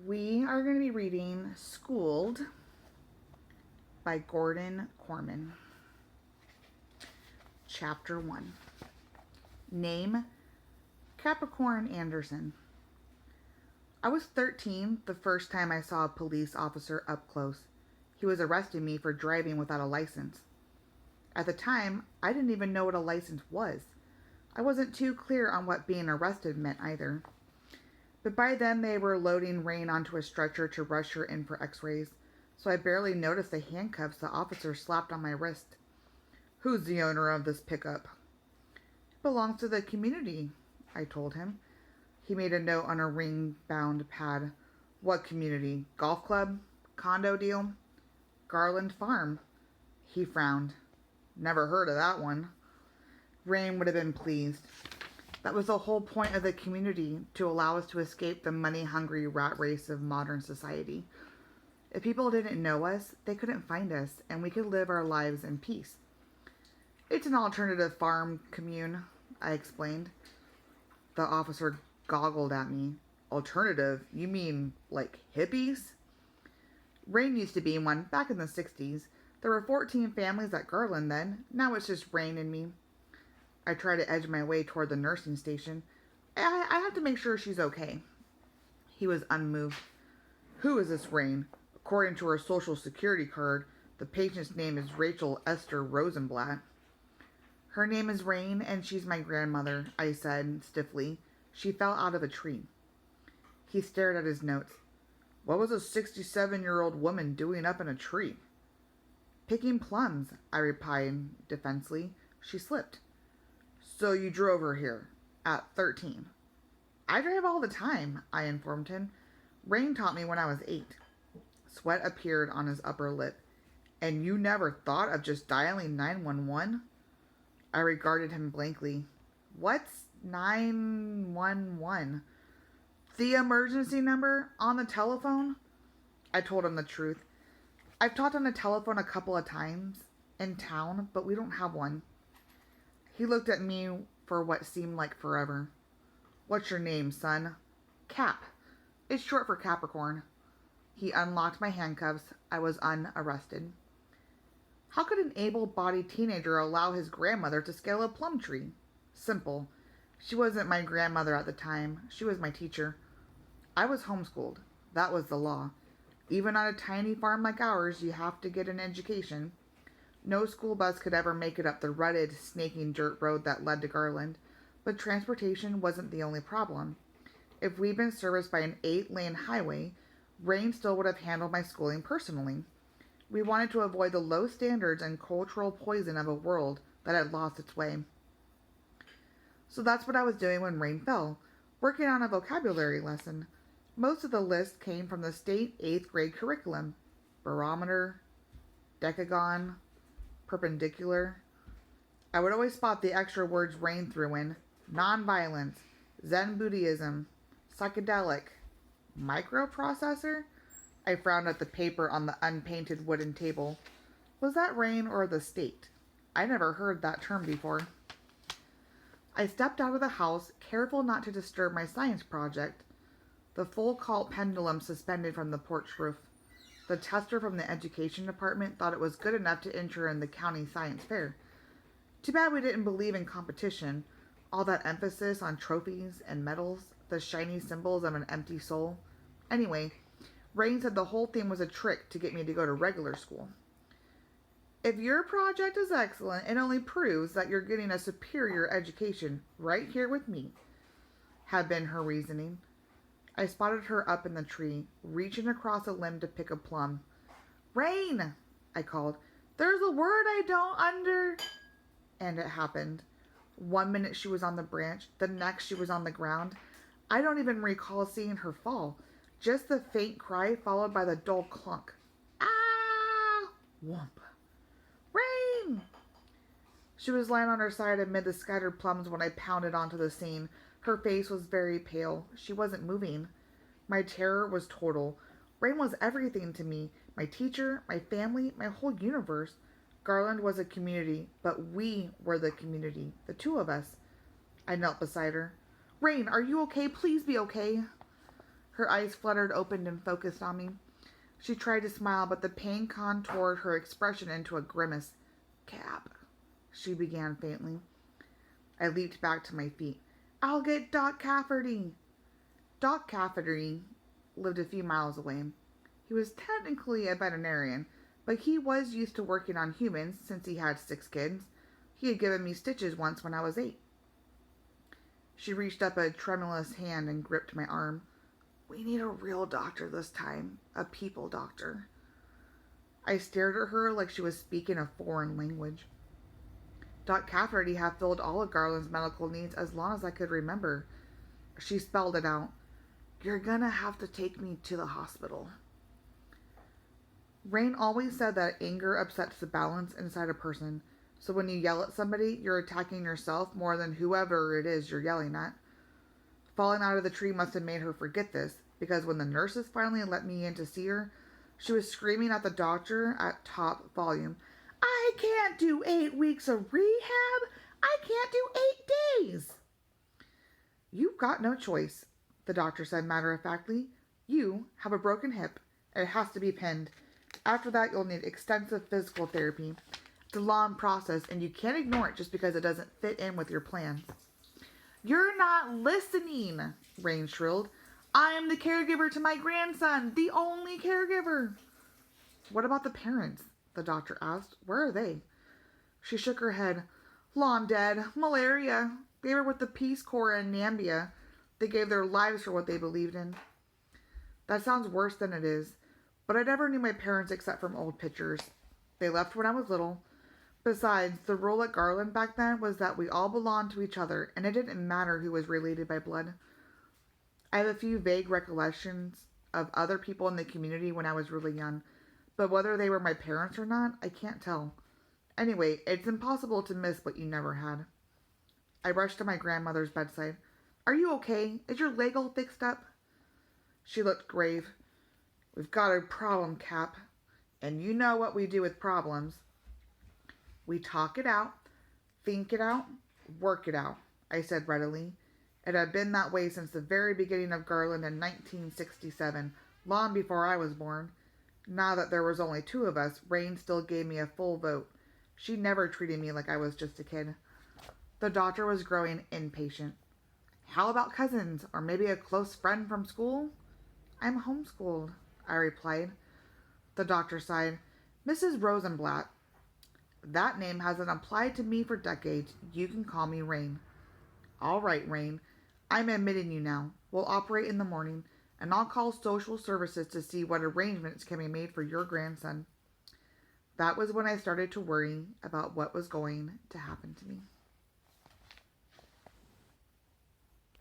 We are going to be reading Schooled by Gordon Korman. Chapter 1. Name Capricorn Anderson. I was 13 the first time I saw a police officer up close. He was arresting me for driving without a license. At the time, I didn't even know what a license was. I wasn't too clear on what being arrested meant either. But by then they were loading Rain onto a stretcher to rush her in for x-rays, so I barely noticed the handcuffs the officer slapped on my wrist. "Who's the owner of this pickup?" "It belongs to the community," I told him. He made a note on a ring-bound pad. "What community? Golf club? Condo deal?" "Garland Farm." He frowned. "Never heard of that one." Rain would have been pleased. That was the whole point of the community, to allow us to escape the money-hungry rat race of modern society. If people didn't know us, they couldn't find us, and we could live our lives in peace. "It's an alternative farm commune," I explained. The officer goggled at me. "Alternative? You mean like hippies?" "Rain used to be one back in the 60s. There were 14 families at Garland then. Now it's just Rain and me." I tried to edge my way toward the nursing station. I have to make sure she's okay." He was unmoved. "Who is this Rain? According to her social security card, the patient's name is Rachel Esther Rosenblatt." "Her name is Rain, and she's my grandmother," I said stiffly. "She fell out of a tree." He stared at his notes. "What was a 67-year-old woman doing up in a tree?" "Picking plums," I replied defensively. "She slipped." "So you drove her here, at 13. "I drive all the time," I informed him. "Rain taught me when I was 8. Sweat appeared on his upper lip. "And you never thought of just dialing 911? I regarded him blankly. "What's 911? "The emergency number on the telephone." I told him the truth. "I've talked on the telephone a couple of times in town, but we don't have one." He looked at me for what seemed like forever. "What's your name, son?" "Cap. It's short for Capricorn." He unlocked my handcuffs. I was unarrested. How could an able-bodied teenager allow his grandmother to scale a plum tree? Simple. She wasn't my grandmother at the time. She was my teacher. I was homeschooled. That was the law. Even on a tiny farm like ours, you have to get an education. No school bus could ever make it up the rutted, snaking dirt road that led to Garland, but transportation wasn't the only problem. If we'd been serviced by an 8-lane highway, Rain still would have handled my schooling personally. We wanted to avoid the low standards and cultural poison of a world that had lost its way. So that's what I was doing when Rain fell, working on a vocabulary lesson. Most of the list came from the state 8th grade curriculum. Barometer, decagon, perpendicular. I would always spot the extra words Rain threw in. Nonviolence, Zen Buddhism, psychedelic, microprocessor. I frowned at the paper on the unpainted wooden table. Was that Rain or the state? I never heard that term before. I stepped out of the house, careful not to disturb my science project. The full cult pendulum suspended from the porch roof. The tester from the education department thought it was good enough to enter in the county science fair. Too bad we didn't believe in competition. All that emphasis on trophies and medals, the shiny symbols of an empty soul. Anyway, Rain said the whole thing was a trick to get me to go to regular school. "If your project is excellent, it only proves that you're getting a superior education right here with me," had been her reasoning. I spotted her up in the tree, reaching across a limb to pick a plum. "Rain!" I called. "There's a word I don't under—" And it happened. 1 minute she was on the branch, the next she was on the ground. I don't even recall seeing her fall. Just the faint cry followed by the dull clunk. "Ah!" Whoomp. "Rain!" She was lying on her side amid the scattered plums when I pounded onto the scene. Her face was very pale. She wasn't moving. My terror was total. Rain was everything to me. My teacher, my family, my whole universe. Garland was a community, but we were the community. The two of us. I knelt beside her. "Rain, are you okay? Please be okay." Her eyes fluttered open and focused on me. She tried to smile, but the pain contoured her expression into a grimace. Cap, she began faintly. I leaped back to my feet. I'll get Doc Cafferty. Doc Cafferty lived a few miles away. He was technically a veterinarian, but he was used to working on humans since he had 6 kids. He had given me stitches once when I was 8. She reached up a tremulous hand and gripped my arm. We need a real doctor this time. A people doctor. I stared at her like she was speaking a foreign language. Doc Cafferty had filled all of Garland's medical needs as long as I could remember. She spelled it out. You're gonna have to take me to the hospital. Rain always said that anger upsets the balance inside a person. So when you yell at somebody, you're attacking yourself more than whoever it is you're yelling at. Falling out of the tree must have made her forget this, because when the nurses finally let me in to see her, she was screaming at the doctor at top volume. I can't do 8 weeks of rehab. I can't do 8 days. You've got no choice, the doctor said matter-of-factly. You have a broken hip. It has to be pinned. After that, you'll need extensive physical therapy. It's a long process, and you can't ignore it just because it doesn't fit in with your plans. You're not listening, Rain shrilled. I am the caregiver to my grandson, the only caregiver. What about the parents? The doctor asked. Where are they? She shook her head. Long dead. Malaria. They were with the Peace Corps in Nambia. They gave their lives for what they believed in. That sounds worse than it is. But I never knew my parents except from old pictures. They left when I was little. Besides, the rule at Garland back then was that we all belonged to each other, and it didn't matter who was related by blood. I have a few vague recollections of other people in the community when I was really young, but whether they were my parents or not, I can't tell. Anyway, it's impossible to miss what you never had. I rushed to my grandmother's bedside. Are you okay? Is your leg all fixed up? She looked grave. We've got a problem, Cap, and you know what we do with problems. We talk it out, think it out, work it out, I said readily. It had been that way since the very beginning of Garland in 1967, long before I was born. Now that there was only 2 of us, Rain still gave me a full vote. She never treated me like I was just a kid. The doctor was growing impatient. How about cousins, or maybe a close friend from school? I'm homeschooled, I replied. The doctor sighed. Mrs. Rosenblatt. That name hasn't applied to me for decades. You can call me Rain. All right, Rain. I'm admitting you now. We'll operate in the morning, and I'll call social services to see what arrangements can be made for your grandson. That was when I started to worry about what was going to happen to me.